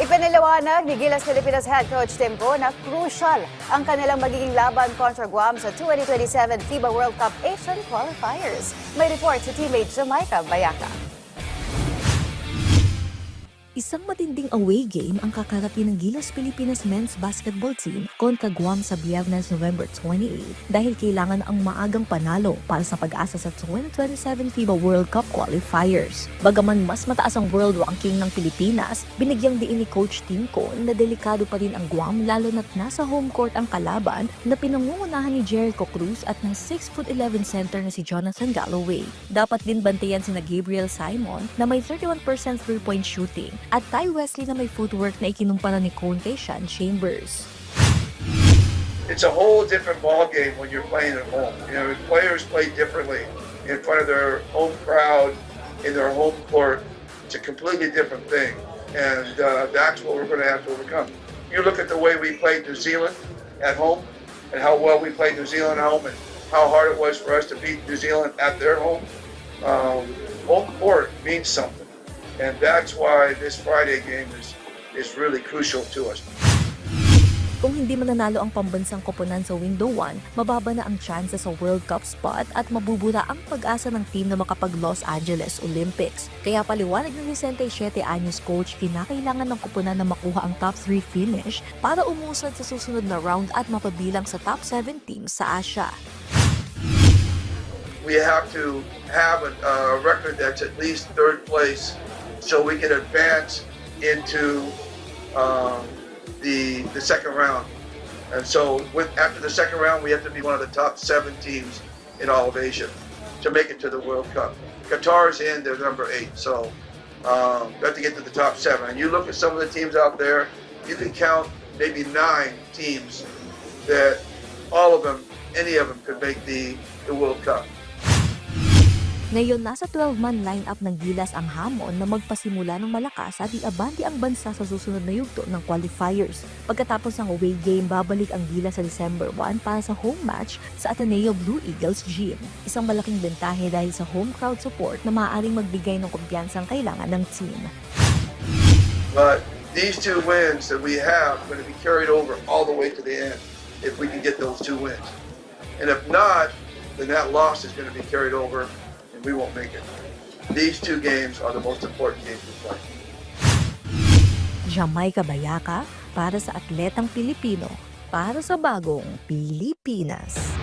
Ipinaliwanag ni Gilas Pilipinas head coach Tim Coe na crucial ang kanilang magiging laban kontra Guam sa 2027 FIBA World Cup Asian Qualifiers. May report si teammate Jamaica Bayaca. Isang matinding away game ang kakarating ng Gilas Pilipinas men's basketball team kontra Guam sa Biyernes, November 28 dahil kailangan ang maagang panalo para sa pag-asa sa 2027 FIBA World Cup Qualifiers. Bagaman mas mataas ang world ranking ng Pilipinas, binigyang diin ni Coach Tim Coe na delikado pa rin ang Guam lalo na't nasa home court ang kalaban na pinangungunahan ni Jericho Cruz at ng 6'11" center na si Jonathan Galloway. Dapat din bantayan sina Gabriel Simon na may 31% three-point shooting at Ty Wesley na may footwork na ikinumpara ni Coe kay Sean Chambers. It's a whole different ball game when you're playing at home. You know, players play differently in front of their home crowd, in their home court. It's a completely different thing, and that's what we're going to have to overcome. You look at the way we played New Zealand at home, and how well we played New Zealand at home, and how hard it was for us to beat New Zealand at their home. Home court means something. And that's why this Friday game is really crucial to us. Kung hindi mananalo ang pambansang koponan sa Window 1, mababa na ang tsansa sa World Cup spot at mabubura ang pag-asa ng team na makapag-Los Angeles Olympics. Kaya paliwanag ng 67 anyos coach, kinakailangan ng koponan na makuha ang top 3 finish para umusad sa susunod na round at mapabilang sa top 7 teams sa Asia. We have to have a record that's at least third place so we can advance into the second round. And so after the second round, we have to be one of the top 7 teams in all of Asia to make it to the World Cup. Qatar's in, they're number 8, so we have to get to the top 7. And you look at some of the teams out there, you can count maybe 9 teams that all of them, any of them could make the World Cup. Ngayon, nasa 12-man lineup ng Gilas ang hamon na magpasimula ng malakas at iabante ang bansa sa susunod na yugto ng qualifiers. Pagkatapos ng away game, babalik ang Gilas sa December 1 para sa home match sa Ateneo Blue Eagles Gym. Isang malaking bentahe dahil sa home crowd support na maaaring magbigay ng kumpiyansang kailangan ng team. But these 2 wins that we have are going to be carried over all the way to the end if we can get those 2 wins. And if not, then that loss is going to be carried over. We won't make it. These 2 games are the most important games we play. Jamaica Bayaca para sa atletang Pilipino, para sa bagong Pilipinas.